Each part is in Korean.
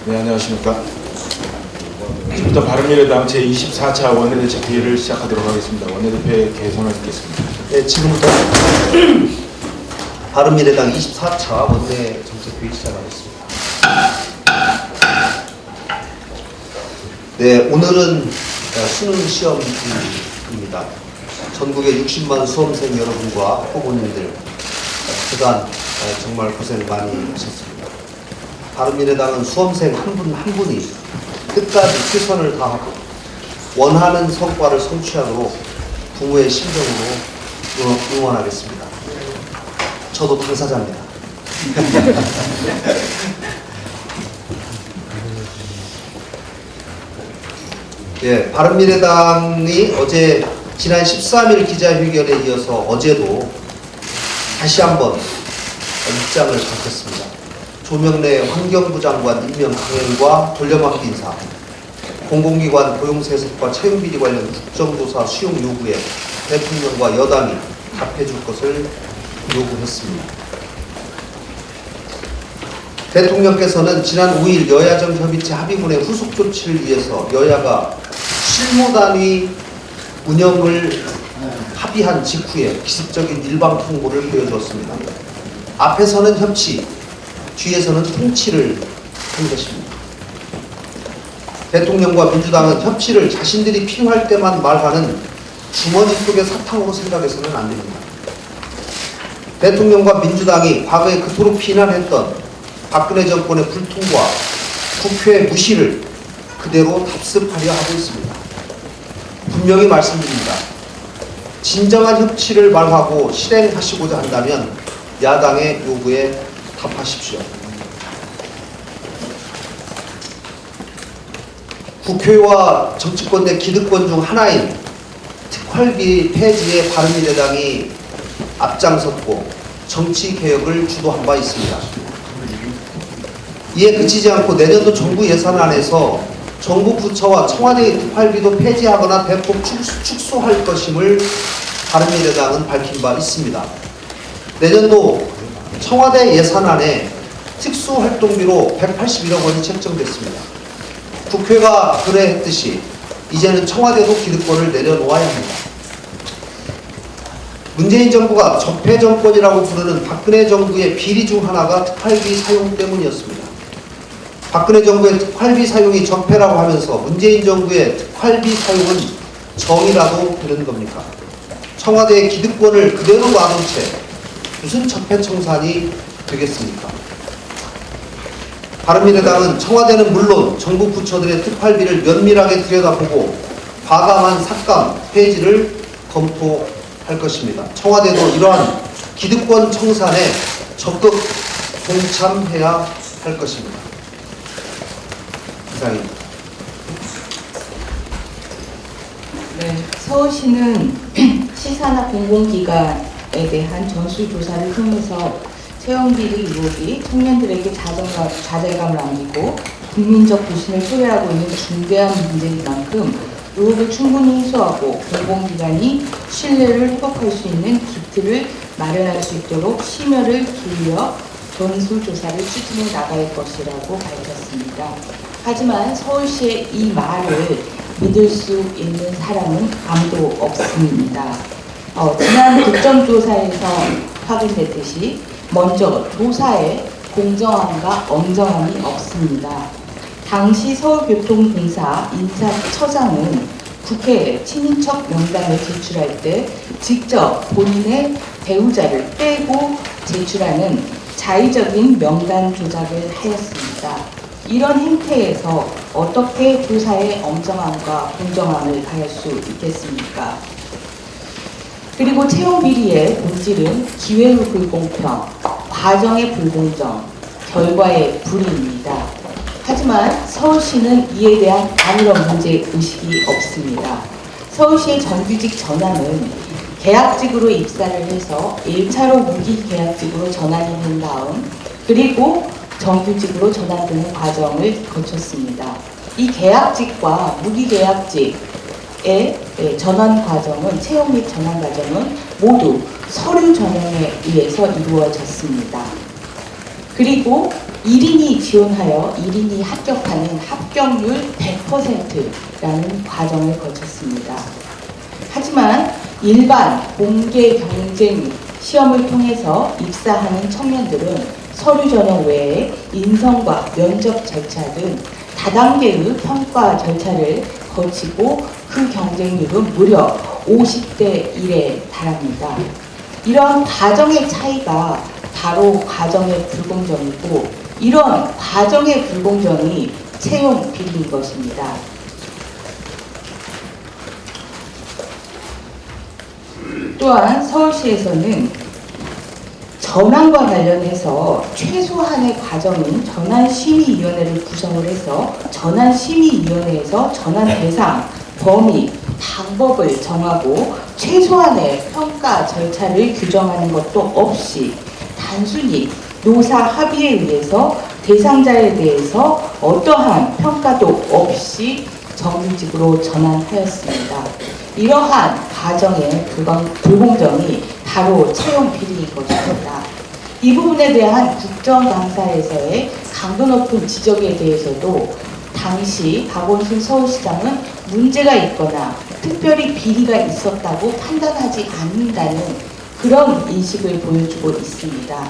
네, 안녕하십니까. 지금부터 바른미래당 제24차 원내대책 회의를 시작하도록 하겠습니다. 원내대표의 개선을 듣겠습니다. 네, 지금부터 바른미래당 24차 원내정책회의 시작하겠습니다. 네, 오늘은 수능 시험입니다. 전국의 60만 수험생 여러분과 후보님들 그간 정말 고생 많이 하셨습니다. 바른미래당은 수험생 한 분 한 분이 끝까지 최선을 다하고 원하는 성과를 성취하도록 부모의 심정으로 응원하겠습니다. 저도 당사자입니다. 예, 바른미래당이 어제 지난 13일 기자회견에 이어서 어제도 다시 한번 입장을 밝혔습니다. 조명래 환경부 장관 임명 강행과 돌려막기 인사, 공공기관 고용세습과 채용비리 관련 국정조사 수용 요구에 대통령과 여당이 답해줄 것을 요구했습니다. 대통령께서는 지난 5일 여야정 협의체 합의문의 후속 조치를 위해서 여야가 실무단위 운영을 합의한 직후에 기습적인 일방 통보를 보여주었습니다. 앞에서는 협치, 뒤에서는 통치를 한 것입니다. 대통령과 민주당은 협치를 자신들이 필요할 때만 말하는 주머니 속의 사탕으로 생각해서는 안 됩니다. 대통령과 민주당이 과거에 그토록 비난했던 박근혜 정권의 불통과 국회의 무시를 그대로 답습하려 하고 있습니다. 분명히 말씀드립니다. 진정한 협치를 말하고 실행하시고자 한다면 야당의 요구에 답하십시오. 국회와 정치권 내 기득권 중 하나인 특활비 폐지에 바른미래당이 앞장섰고 정치개혁을 주도한 바 있습니다. 이에 그치지 않고 내년도 정부 예산안에서 정부 부처와 청와대의 특활비도 폐지하거나 대폭 축소할 것임을 바른미래당은 밝힌 바 있습니다. 내년도 청와대 예산안에 특수활동비로 181억 원이 책정됐습니다. 국회가 그래 했듯이 이제는 청와대도 기득권을 내려놓아야 합니다. 문재인 정부가 적폐 정권이라고 부르는 박근혜 정부의 비리 중 하나가 특활비 사용 때문이었습니다. 박근혜 정부의 특활비 사용이 적폐라고 하면서 문재인 정부의 특활비 사용은 정의라도 되는 겁니까? 청와대의 기득권을 그대로 놔둔 채 무슨 적폐청산이 되겠습니까? 바른미래당은 청와대는 물론 정부 부처들의 특활비를 면밀하게 들여다보고 과감한 삭감, 폐지를 검토할 것입니다. 청와대도 이러한 기득권 청산에 적극 동참해야 할 것입니다. 이상입니다. 네, 서울시는 시사나 공공기관에 대한 전수조사를 통해서 채용비리 의혹이 청년들에게 좌절감을 안기고 국민적 불신을 초래하고 있는 중대한 문제인 만큼 의혹을 충분히 해소하고 공공기관이 신뢰를 회복할 수 있는 기틀을 마련할 수 있도록 심혈을 기울여 전수조사를 추진해 나갈 것이라고 밝혔습니다. 하지만 서울시의 이 말을 믿을 수 있는 사람은 아무도 없습니다. 지난 국정조사에서 확인됐듯이 먼저 조사에 공정함과 엄정함이 없습니다. 당시 서울교통공사 인사처장은 국회에 친인척 명단을 제출할 때 직접 본인의 배우자를 빼고 제출하는 자의적인 명단 조작을 하였습니다. 이런 행태에서 어떻게 조사의 엄정함과 공정함을 가할 수 있겠습니까? 그리고 채용 비리의 본질은 기회의 불공평, 과정의 불공정, 결과의 불이입니다. 하지만 서울시는 이에 대한 아무런 문제의식이 없습니다. 서울시의 정규직 전환은 계약직으로 입사를 해서 1차로 무기계약직으로 전환이 된 다음 그리고 정규직으로 전환되는 과정을 거쳤습니다. 이 계약직과 무기계약직의 전환 과정은 채용 및 전환 과정은 모두 서류 전형에 의해서 이루어졌습니다. 그리고 1인이 지원하여 1인이 합격하는 합격률 100%라는 과정을 거쳤습니다. 하지만 일반 공개 경쟁 시험을 통해서 입사하는 청년들은 서류 전형 외에 인성과 면접 절차 등 다단계의 평가 절차를 거치고 그 경쟁률은 무려 50대 1에 달합니다. 이런 과정의 차이가 바로 과정의 불공정이고 이런 과정의 불공정이 채용 비리인 것입니다. 또한 서울시에서는 전환과 관련해서 최소한의 과정인 전환심의위원회를 구성을 해서 전환심의위원회에서 전환 대상, 범위, 방법을 정하고 최소한의 평가 절차를 규정하는 것도 없이 단순히 노사 합의에 의해서 대상자에 대해서 어떠한 평가도 없이 정규직으로 전환하였습니다. 이러한 과정의 불공정이 바로 채용 비리인 것입니다. 이 부분에 대한 국정감사에서의 강도 높은 지적에 대해서도 당시 박원순 서울시장은 문제가 있거나 특별히 비리가 있었다고 판단하지 않는다는 그런 인식을 보여주고 있습니다.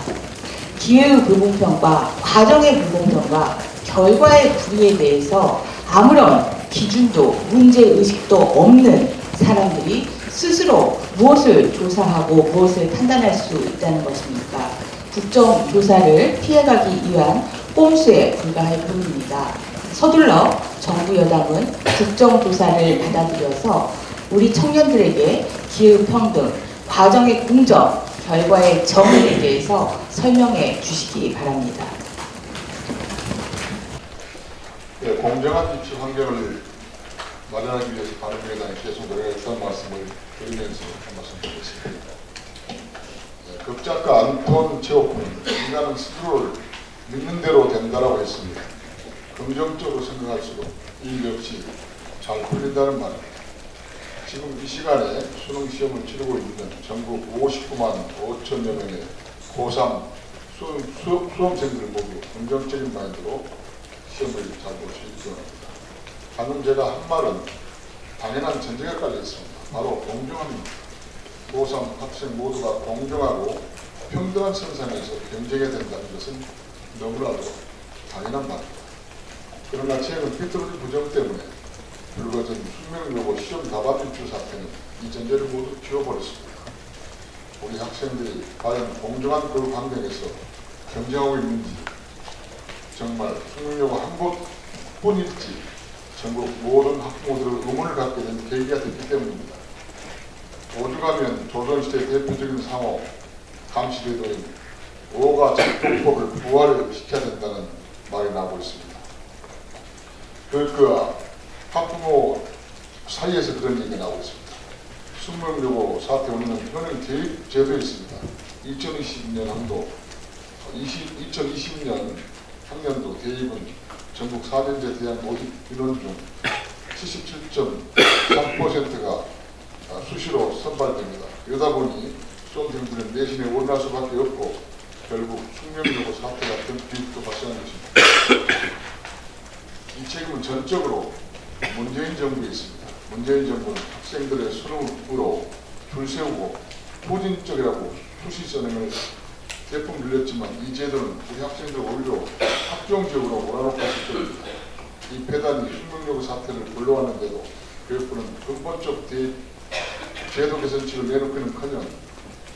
기회의 불공평과 과정의 불공평과 결과의 불이에 대해서 아무런 기준도 문제의식도 없는 사람들이 스스로 무엇을 조사하고 무엇을 판단할 수 있다는 것입니까? 국정조사를 피해가기 위한 꼼수에 불과할 뿐입니다. 서둘러 정부 여당은 국정조사를 받아들여서 우리 청년들에게 기회의 평등, 과정의 공정, 결과의 정의에 대해서 설명해 주시기 바랍니다. 네, 공정한 입시 환경을 마련하기 위해서 바른미래당이 계속 노력했다는 말씀을 드리면서 한 말씀 드리겠습니다. 네, 극작가 안톤 체호프는 인간은 스스로를 믿는 대로 된다라고 했습니다. 긍정적으로 생각할수록 일 역시 잘 풀린다는 말입니다. 지금 이 시간에 수능 시험을 치르고 있는 전국 59만 5천여 명의 고3 수험생들 모두 긍정적인 마인드로 시험을 잘 볼 수 있기 바랍니다. 방금 제가 한 말은 당연한 전제가 깔려 있습니다. 바로 공정한 고3 학생 모두가 공정하고 평등한 선상에서 경쟁해야 된다는 것은 너무나도 당연한 말입니다. 그러나 최근 비트로지 부정 때문에 불거진 숙명여고 시험 답안 유출 사태는 이 전제를 모두 지워버렸습니다. 우리 학생들이 과연 공정한 그 환경에서 경쟁하고 있는지, 정말 숙명여고 한 곳뿐일지 전국 모든 학부모들의 의문을 갖게 된 계기가 됐기 때문입니다. 오죽하면 조선시대 대표적인 상호 감시제도인 5가 작동법을 부활을 시켜야 된다는 말이 나오고 있습니다. 그 학부모 사이에서 그런 얘기가 나오고 있습니다. 숙명여고 사태 원인은 현행 대입 제도에 있습니다. 2020년 학년도 대입은 전국 4년제 대학 모집 인원 중 77.3%가 수시로 선발됩니다. 이러다 보니 수험생들은 내신에 올라갈 수밖에 없고 결국 숙명여고 사태 같은 비극도 발생한 것입니다. 이 책임은 전적으로 문재인 정부에 있습니다. 문재인 정부는 학생들의 수능으로 줄 세우고 후진적이라고 수시 선행을 대폭 늘렸지만 이 제도는 우리 학생들 오히려 학종 지역으로 몰아넣고 있을 겁니다. 이 폐단이 숙명여고 사태를 불러왔는데도 교육부는 근본적 제도 개선책을 내놓기는커녕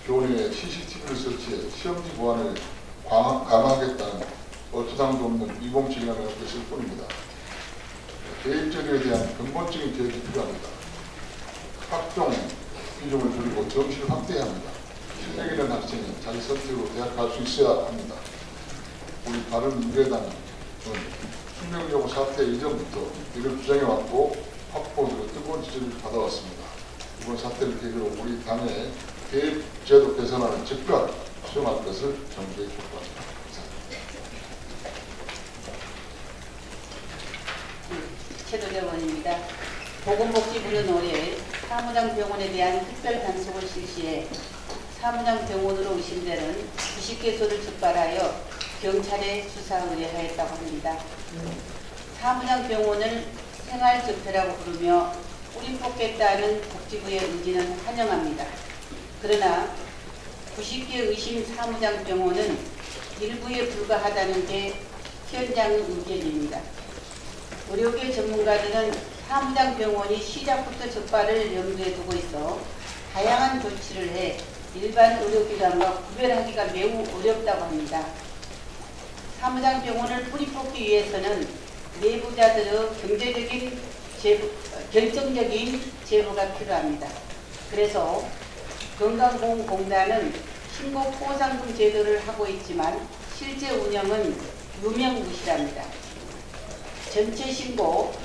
교내에 CCTV를 설치해 시험지 보안을 강화하겠다는 어처당도 없는 이공책이라는 것을 쓸 뿐입니다. 대입제도에 대한 근본적인 개혁이 필요합니다. 학종 비중을 줄이고 정시를 확대해야 합니다. 실력 있는 학생이 자기 선택으로 대학 갈 수 있어야 합니다. 우리 바른미래당은 숙명여고 사태 이전부터 이를 주장해왔고 학부모들의 뜨거운 지지를 받아왔습니다. 이번 사태를 계기로 우리 당의 개입 제도 개선안을 즉각 수용할 것을 정부에 촉구합니다. 최도대원입니다. 보건복지부는 올해 사무장 병원에 대한 특별 단속을 실시해 사무장 병원으로 의심되는 90개소를 적발하여 경찰에 수사 의뢰하였다고 합니다. 사무장 병원을 생활적폐라고 부르며 뿌리 뽑겠다는 복지부의 의지는 환영합니다. 그러나 90개 의심 사무장 병원은 일부에 불과하다는 게 현장 의견입니다. 의료계 전문가들은 사무장 병원이 시작부터 적발을 염두에 두고 있어 다양한 조치를 해 일반 의료기관과 구별하기가 매우 어렵다고 합니다. 사무장 병원을 뿌리 뽑기 위해서는 내부자들의 결정적인 제보가 필요합니다. 그래서 건강보험공단은 신고 포상금 제도를 하고 있지만 실제 운영은 유명무실합니다. 전체 신고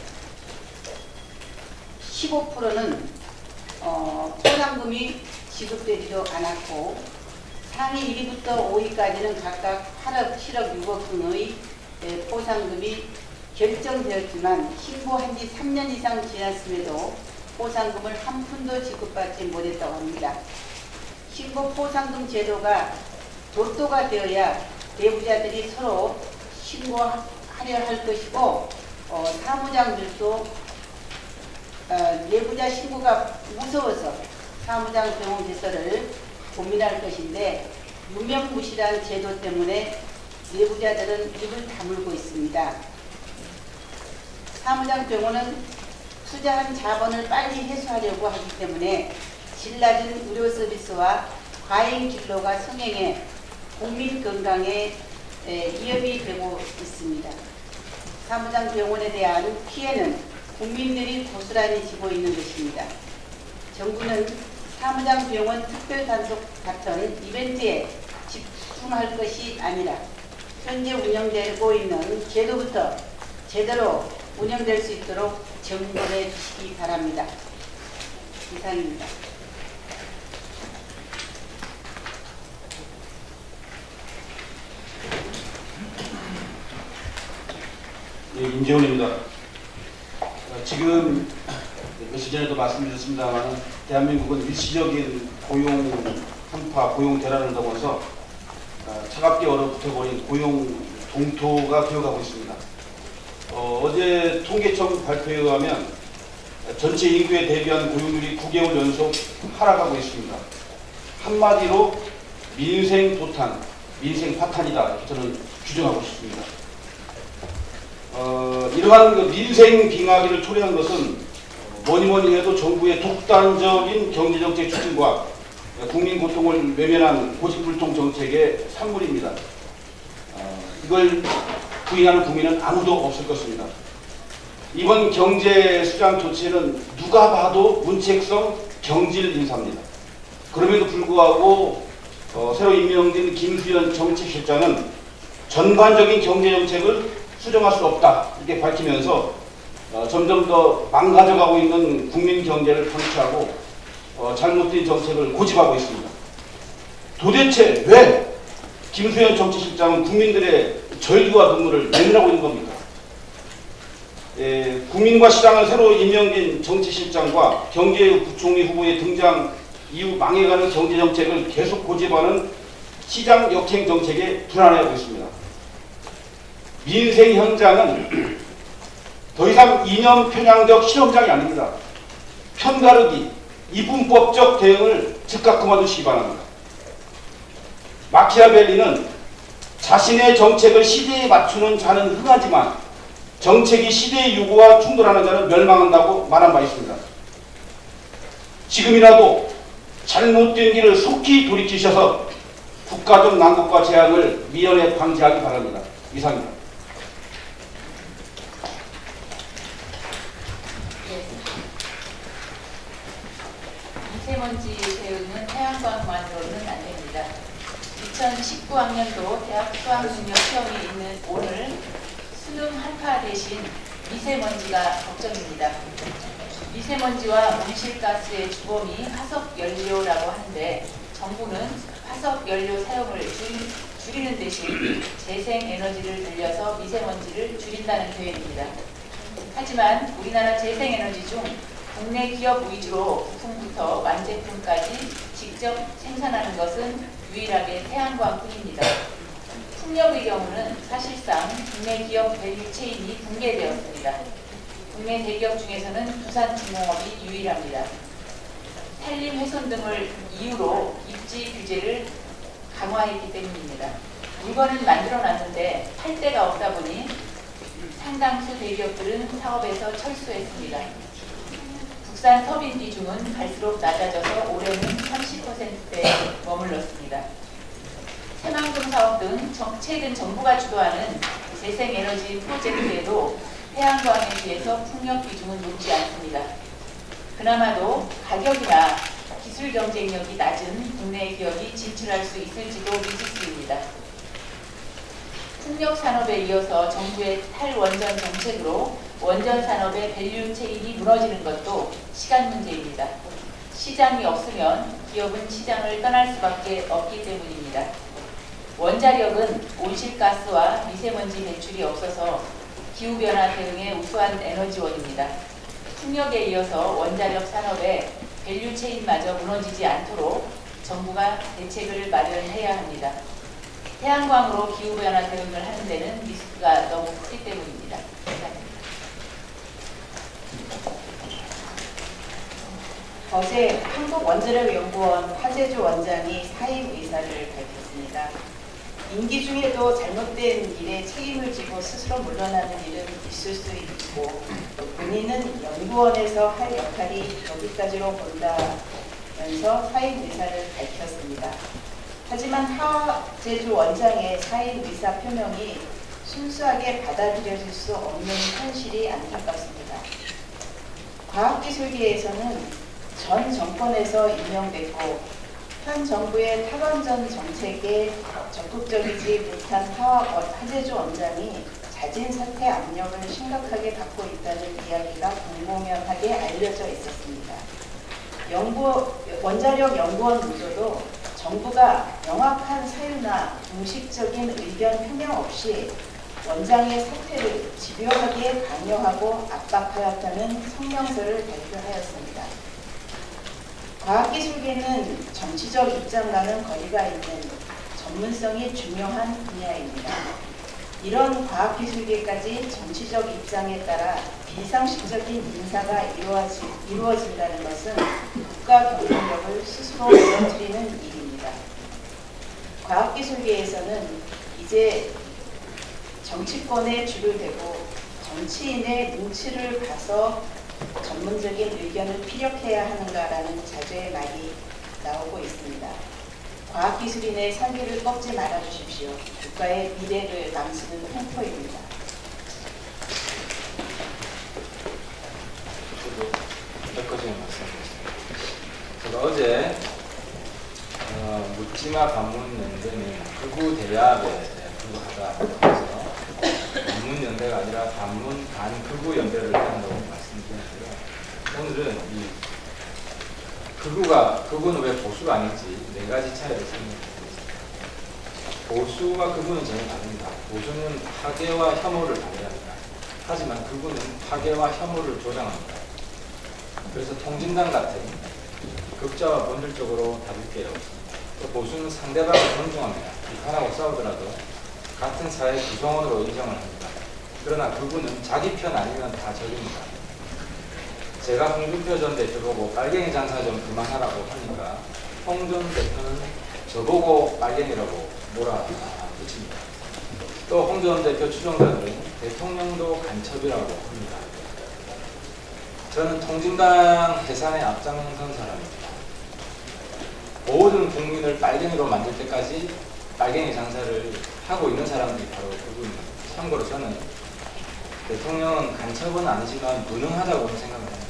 15%는 포상금이 지급되지도 않았고 상위 1위부터 5위까지는 각각 8억, 7억, 6억 등의 포상금이 결정되었지만 신고한 지 3년 이상 지났음에도 포상금을 한 푼도 지급받지 못했다고 합니다. 신고 포상금 제도가 도토가 되어야 내부자들이 서로 신고하려 할 것이고 사무장들도 내부자 신고가 무서워서 사무장 병원 개설을 고민할 것인데 유명무실한 제도 때문에 내부자들은 입을 다물고 있습니다. 사무장 병원은 투자한 자본을 빨리 회수하려고 하기 때문에 질 낮은 의료 서비스와 과잉 진료가 성행해 국민 건강에 위협이 되고 있습니다. 사무장 병원에 대한 피해는 국민들이 고스란히 지고 있는 것입니다. 정부는 사무장 병원 특별 단속 같은 이벤트에 집중할 것이 아니라 현재 운영되고 있는 제도부터 제대로 운영될 수 있도록 정보해 주시기 바랍니다. 이상입니다. 네, 임재훈입니다. 지금 며칠 전에도 말씀드렸습니다만 대한민국은 일시적인 고용 한파, 고용 대란을 넘어서 차갑게 얼어붙어버린 고용 동토가 되어가고 있습니다. 어제 통계청 발표에 의하면 전체 인구에 대비한 고용률이 9개월 연속 하락하고 있습니다. 한마디로 민생 도탄, 민생 파탄이다 이렇게 저는 규정하고 싶습니다. 이러한 그 민생 빙하기를 초래한 것은 뭐니 해도 정부의 독단적인 경제정책 추진과 국민 고통을 외면한 고집불통 정책의 산물입니다. 이걸 부인하는 국민은 아무도 없을 것입니다. 이번 경제 수장 조치는 누가 봐도 문책성 경질 인사입니다. 그럼에도 불구하고 새로 임명된 김수현 정책실장은 전반적인 경제정책을 수정할 수 없다 이렇게 밝히면서 점점 더 망가져가고 있는 국민 경제를 방치하고 잘못된 정책을 고집하고 있습니다. 도대체 왜 김수현 정치실장은 국민들의 절규와 눈물을 내밀하고 있는 겁니까? 국민과 시장은 새로 임명된 정치실장과 경제부총리 후보의 등장 이후 망해가는 경제정책을 계속 고집하는 시장 역행 정책에 불안해하고 있습니다. 민생 현장은 더 이상 이념 편향적 실험장이 아닙니다. 편가르기, 이분법적 대응을 즉각 그만두시기 바랍니다. 마키아벨리는 자신의 정책을 시대에 맞추는 자는 흥하지만 정책이 시대의 요구와 충돌하는 자는 멸망한다고 말한 바 있습니다. 지금이라도 잘못된 길을 속히 돌이키셔서 국가적 난국과 재앙을 미연에 방지하기 바랍니다. 이상입니다. 미세먼지 대응은 태양광만으로는 안 됩니다. 2019학년도 대학 수학능력 시험이 있는 오늘 수능 한파 대신 미세먼지가 걱정입니다. 미세먼지와 온실가스의 주범이 화석연료라고 하는데 정부는 화석연료 사용을 줄이는 대신 재생에너지를 늘려서 미세먼지를 줄인다는 계획입니다. 하지만 우리나라 재생에너지 중 국내 기업 위주로 부품부터 완제품까지 직접 생산하는 것은 유일하게 태양광뿐입니다. 풍력의 경우는 사실상 국내 기업 밸류체인이 붕괴되었습니다. 국내 대기업 중에서는 두산중공업이 유일합니다. 산림 훼손 등을 이유로 입지 규제를 강화했기 때문입니다. 물건은 만들어놨는데 팔 데가 없다 보니 상당수 대기업들은 사업에서 철수했습니다. 국산 터빈 비중은 갈수록 낮아져서 올해는 30%대에 머물렀습니다. 새만금 사업 등 최근 정부가 주도하는 재생에너지 프로젝트에도 태양광에 비해서 풍력 비중은 높지 않습니다. 그나마도 가격이나 기술 경쟁력이 낮은 국내 기업이 진출할 수 있을지도 미지수입니다. 풍력 산업에 이어서 정부의 탈원전 정책으로 원전 산업의 밸류 체인이 무너지는 것도 시간 문제입니다. 시장이 없으면 기업은 시장을 떠날 수밖에 없기 때문입니다. 원자력은 온실가스와 미세먼지 배출이 없어서 기후변화 대응에 우수한 에너지원입니다. 풍력에 이어서 원자력 산업의 밸류 체인마저 무너지지 않도록 정부가 대책을 마련해야 합니다. 태양광으로 기후변화 대응을 하는 데는 리스크가 너무 크기 때문입니다. 감사합니다. 어제 한국원자력연구원 화재조 원장이 사임 의사를 밝혔습니다. 임기 중에도 잘못된 일에 책임을 지고 스스로 물러나는 일은 있을 수 있고 본인은 연구원에서 할 역할이 여기까지로 본다면서 사임 의사를 밝혔습니다. 하지만 화재조 원장의 사임 의사 표명이 순수하게 받아들여질 수 없는 현실이 안타깝습니다. 과학기술계에서는 전 정권에서 임명됐고 현 정부의 탈원전 정책에 적극적이지 못한 화재조 원장이 자진 사퇴 압력을 심각하게 받고 있다는 이야기가 공공연하게 알려져 있었습니다. 원자력 연구원 노조도 정부가 명확한 사유나 공식적인 의견 표명 없이 원장의 사퇴를 집요하게 강요하고 압박하였다는 성명서를 발표하였습니다. 과학기술계는 정치적 입장과는 거리가 있는 전문성이 중요한 분야입니다. 이런 과학기술계까지 정치적 입장에 따라 비상식적인 인사가 이루어진다는 것은 국가 경쟁력을 스스로 무너뜨리는 일입니다. 과학기술계에서는 이제 정치권에 줄을 대고 정치인의 눈치를 봐서 전문적인 의견을 피력해야 하는가라는 자제의 말이 나오고 있습니다. 과학기술인의 살기를 꺾지 말아주십시오. 국가의 미래를 망치는 횡포입니다. 저도 몇 가지 말씀드리겠습니다. 제가 어제 묻지마 반문연대는 극우 대합에 불과하다고 해서 반문연대가 아니라 반극우 연대를 한다고 말씀드렸는데요. 오늘은 이 극우는 왜 보수가 아닌지 네 가지 차이를 설명드리겠습니다. 보수와 극우는 전혀 다릅니다. 보수는 파괴와 혐오를 반대합니다. 하지만 극우는 파괴와 혐오를 조장합니다. 그래서 통진당 같은 극자와 본질적으로 다를 게 없습니다. 또 보수는 상대방을 존중합니다. 비판하고 싸우더라도 같은 사회 구성원으로 인정을 합니다. 그러나 극우는 자기 편 아니면 다 적입니다. 제가 홍준표 전 대표 보고 빨갱이 장사 좀 그만하라고 하니까 홍 전 대표는 저보고 빨갱이라고 몰아붙입니다. 또 홍 전 대표 추종자들은 대통령도 간첩이라고 합니다. 저는 통진당 해산에 앞장선 사람입니다. 모든 국민을 빨갱이로 만들 때까지 빨갱이 장사를 하고 있는 사람들이 바로 그분입니다. 참고로 저는 대통령은 간첩은 아니지만 무능하다고 생각합니다.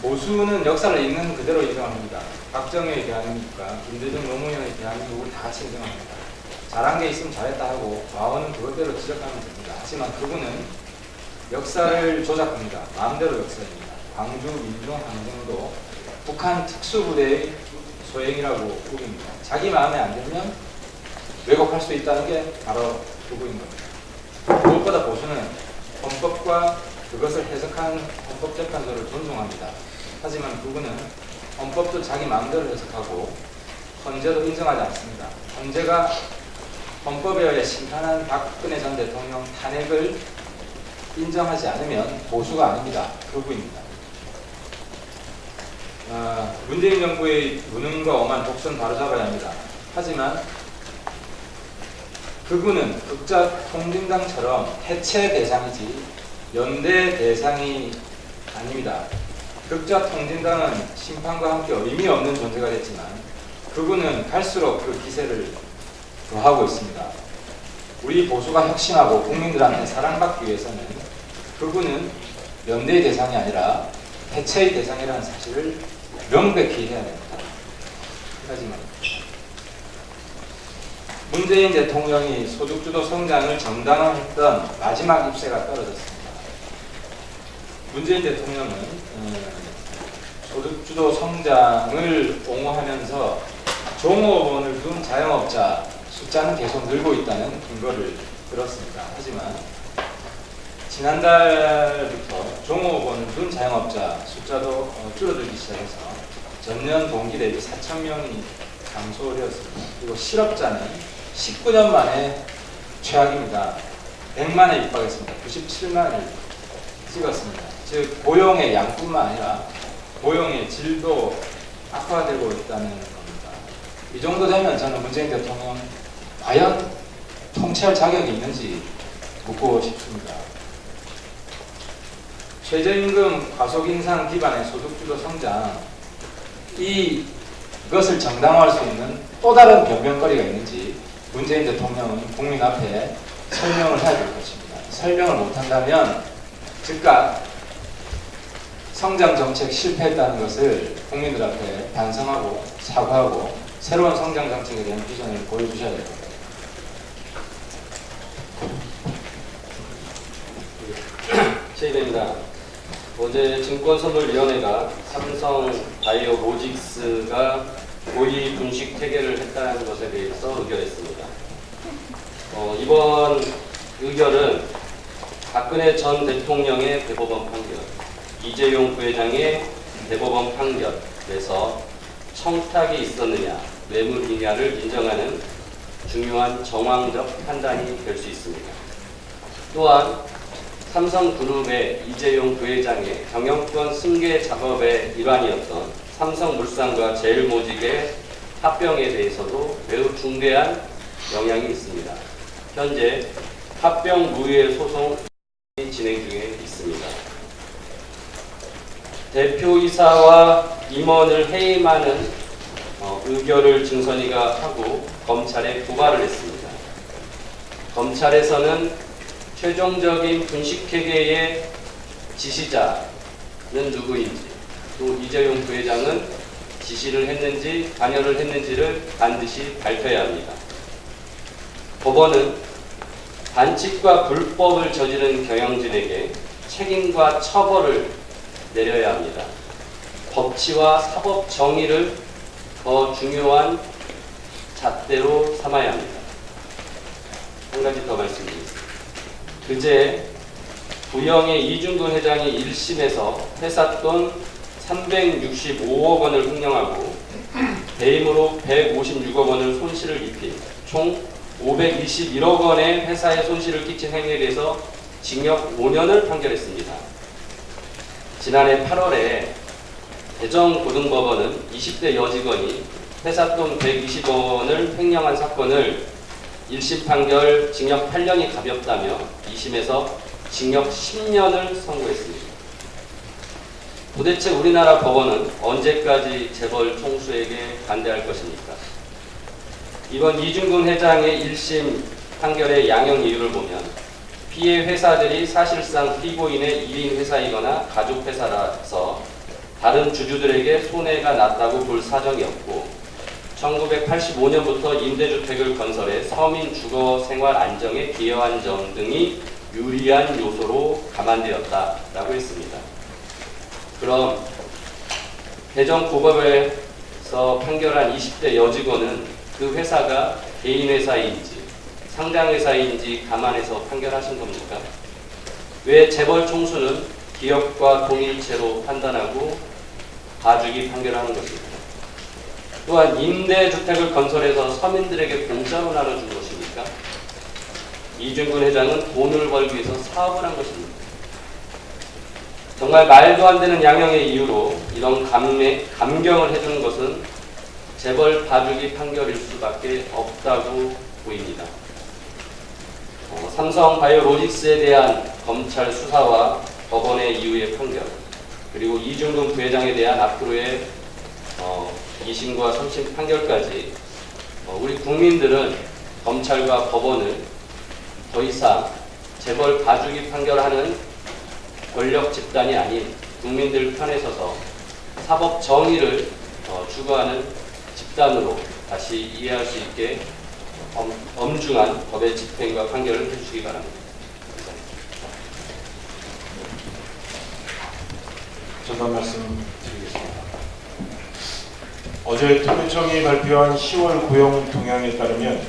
보수는 역사를 있는 그대로 인정합니다. 박정희의 대한민국과 김대중 노무현의 대한민국을 다 같이 인정합니다. 잘한 게 있으면 잘했다 하고 과언은 그것대로 지적하면 됩니다. 하지만 그분은 역사를 조작합니다. 마음대로 역사입니다. 광주 민중항쟁도 북한 특수부대의 소행이라고 우깁니다. 자기 마음에 안 들면 왜곡할 수 있다는 게 바로 그거인 겁니다. 무엇보다 보수는 헌법과 그것을 해석한 헌법재판소를 존중합니다. 하지만 그분은 헌법도 자기 마음대로 해석하고 헌재도 인정하지 않습니다. 헌재가 헌법에 의해 심판한 박근혜 전 대통령 탄핵을 인정하지 않으면 보수가 아닙니다. 그분입니다. 문재인 정부의 무능과 엄한 독선 바로잡아야 합니다. 하지만 그분은 극자 통진당처럼 해체 대상이지 연대 대상이 아닙니다. 극자 통진당은 심판과 함께 의미 없는 존재가 됐지만 그분은 갈수록 그 기세를 더하고 있습니다. 우리 보수가 혁신하고 국민들한테 사랑받기 위해서는 그분은 연대의 대상이 아니라 해체의 대상이라는 사실을 명백히 해야 됩니다. 하지만 문재인 대통령이 소득주도 성장을 정당화했던 마지막 잎새가 떨어졌습니다. 문재인 대통령은 소득주도 성장을 옹호하면서 종업원을 둔 자영업자 숫자는 계속 늘고 있다는 근거를 들었습니다. 하지만 지난달부터 종업원을 둔 자영업자 숫자도 줄어들기 시작해서 전년 동기 대비 4,000명이 감소되었습니다. 그리고 실업자는 19년 만에 최악입니다. 100만에 육박했습니다. 97만을 찍었습니다. 즉 고용의 양뿐만 아니라 고용의 질도 악화되고 있다는 겁니다. 이 정도 되면 저는 문재인 대통령 과연 통치할 자격이 있는지 묻고 싶습니다. 최저임금 과속인상 기반의 소득주도 성장 이것을 정당화할 수 있는 또 다른 변명거리가 있는지 문재인 대통령은 국민 앞에 설명을 해야 될 것입니다. 설명을 못한다면 즉각 성장 정책 실패했다는 것을 국민들 앞에 반성하고 사과하고 새로운 성장 정책에 대한 비전을 보여주셔야 될 겁니다. 최희대입니다. 어제 증권선물위원회가 삼성 바이오로직스가 고의 분식 회계를 했다는 것에 대해서 의결했습니다. 이번 의결은 박근혜 전 대통령의 대법원 판결, 이재용 부회장의 대법원 판결에서 청탁이 있었느냐, 뇌물이냐를 인정하는 중요한 정황적 판단이 될 수 있습니다. 또한 삼성그룹의 이재용 부회장의 경영권 승계 작업의 일환이었던 삼성물산과 제일모직의 합병에 대해서도 매우 중대한 영향이 있습니다. 현재 합병 무효의 소송이 진행 중에 있습니다. 대표이사와 임원을 해임하는 의결을 증선이가 하고 검찰에 고발을 했습니다. 검찰에서는 최종적인 분식회계의 지시자는 누구인지, 또 이재용 부회장은 지시를 했는지 관여를 했는지를 반드시 밝혀야 합니다. 법원은 반칙과 불법을 저지른 경영진에게 책임과 처벌을 내려야 합니다. 법치와 사법 정의를 더 중요한 잣대로 삼아야 합니다. 한 가지 더 말씀드리겠습니다. 그제 부영의 이중근 회장이 1심에서 회사 돈 365억 원을 횡령하고 배임으로 156억 원을 손실을 입힌 총 521억 원의 회사에 손실을 끼친 행위에 대해서 징역 5년을 판결했습니다. 지난해 8월에 대전고등법원은 20대 여직원이 회사 돈 120억 원을 횡령한 사건을 1심 판결 징역 8년이 가볍다며 2심에서 징역 10년을 선고했습니다. 도대체 우리나라 법원은 언제까지 재벌 총수에게 반대할 것입니까? 이번 이중근 회장의 1심 판결의 양형 이유를 보면 피해 회사들이 사실상 피고인의 1인 회사이거나 가족 회사라서 다른 주주들에게 손해가 났다고 볼 사정이 없고 1985년부터 임대주택을 건설해 서민 주거 생활 안정에 기여한 점 등이 유리한 요소로 감안되었다라고 했습니다. 그럼 개정 고법에서 판결한 20대 여직원은 그 회사가 개인 회사인지 상장 회사인지 감안해서 판결하신 겁니까? 왜 재벌 총수는 기업과 동일체로 판단하고 봐주기 판결하는 것입니까? 또한 임대주택을 건설해서 서민들에게 공짜로 나눠준 것입니까? 이준근 회장은 돈을 벌기 위해서 사업을 한 것입니다. 정말 말도 안 되는 양형의 이유로 이런 감경을 해주는 것은 재벌 봐주기 판결일 수밖에 없다고 보입니다. 삼성 바이오로직스에 대한 검찰 수사와 법원의 이후의 판결, 그리고 이준근 부회장에 대한 앞으로의 2심과 3심 판결까지 우리 국민들은 검찰과 법원을 더 이상 재벌 봐주기 판결하는 권력 집단이 아닌 국민들 편에 서서 사법 정의를 추구하는 집단으로 다시 이해할 수 있게 엄중한 법의 집행과 판결을 해주시기 바랍니다. 전담 말씀드리겠습니다. 어제 통계청이 발표한 10월 고용 동향에 따르면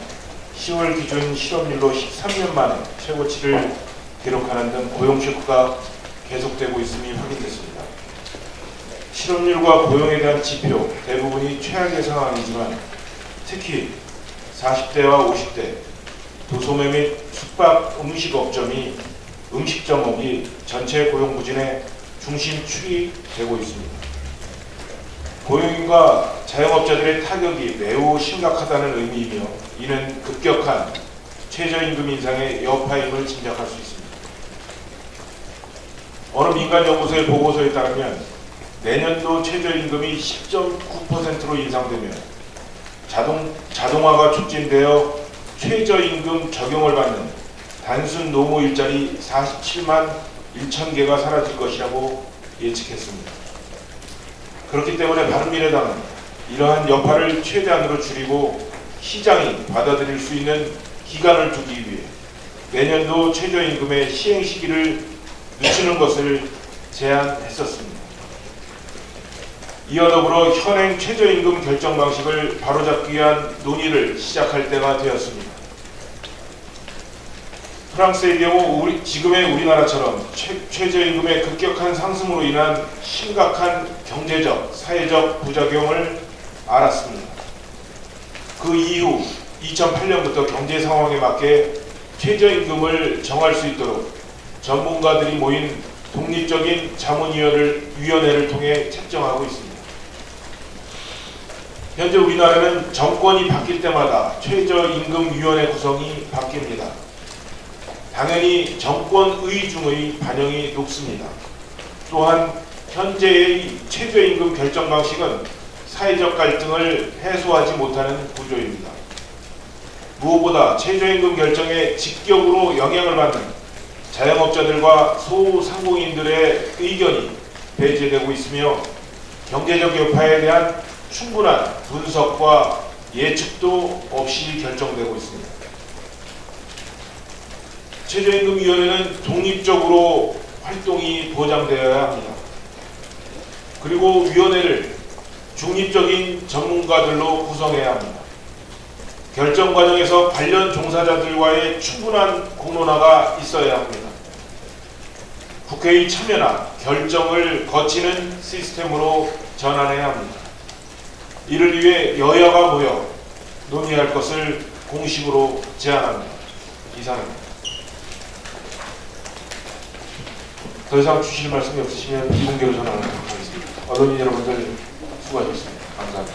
10월 기준 실업률로 13년 만에 최고치를 기록하는 등 고용 쇼크가 계속되고 있음이 확인됐습니다. 실업률과 고용에 대한 지표 대부분이 최악의 상황이지만 특히 40대와 50대 도소매 및 숙박 음식점업이 전체 고용 부진의 중심축이 되고 있습니다. 고용인과 자영업자들의 타격이 매우 심각하다는 의미이며 이는 급격한 최저임금 인상의 여파임을 짐작할 수 있습니다. 어느 민간연구소의 보고서에 따르면 내년도 최저임금이 10.9%로 인상되며 자동화가 촉진되어 최저임금 적용을 받는 단순 노무 일자리 47만 1천 개가 사라질 것이라고 예측했습니다. 그렇기 때문에 바른미래당은 이러한 여파를 최대한으로 줄이고 시장이 받아들일 수 있는 기간을 두기 위해 내년도 최저임금의 시행 시기를 늦추는 것을 제안했었습니다. 이와 더불어 현행 최저임금 결정 방식을 바로잡기 위한 논의를 시작할 때가 되었습니다. 프랑스의 경우 지금의 우리나라처럼 최저임금의 급격한 상승으로 인한 심각한 경제적, 사회적 부작용을 알았습니다. 그 이후 2008년부터 경제 상황에 맞게 최저임금을 정할 수 있도록 전문가들이 모인 독립적인 자문위원회를 통해 책정하고 있습니다. 현재 우리나라는 정권이 바뀔 때마다 최저임금위원회 구성이 바뀝니다. 당연히 정권의 중의 반영이 높습니다. 또한 현재의 최저임금 결정 방식은 사회적 갈등을 해소하지 못하는 구조입니다. 무엇보다 최저임금 결정에 직격으로 영향을 받는 자영업자들과 소상공인들의 의견이 배제되고 있으며 경제적 여파에 대한 충분한 분석과 예측도 없이 결정되고 있습니다. 최저임금위원회는 독립적으로 활동이 보장되어야 합니다. 그리고 위원회를 중립적인 전문가들로 구성해야 합니다. 결정 과정에서 관련 종사자들과의 충분한 공론화가 있어야 합니다. 국회의 참여나 결정을 거치는 시스템으로 전환해야 합니다. 이를 위해 여야가 모여 논의할 것을 공식으로 제안합니다. 이상입니다. 더 이상 주실 말씀이 없으시면 비공개로 전환하도록 하겠습니다. 언론인 여러분들 수고하셨습니다. 감사합니다.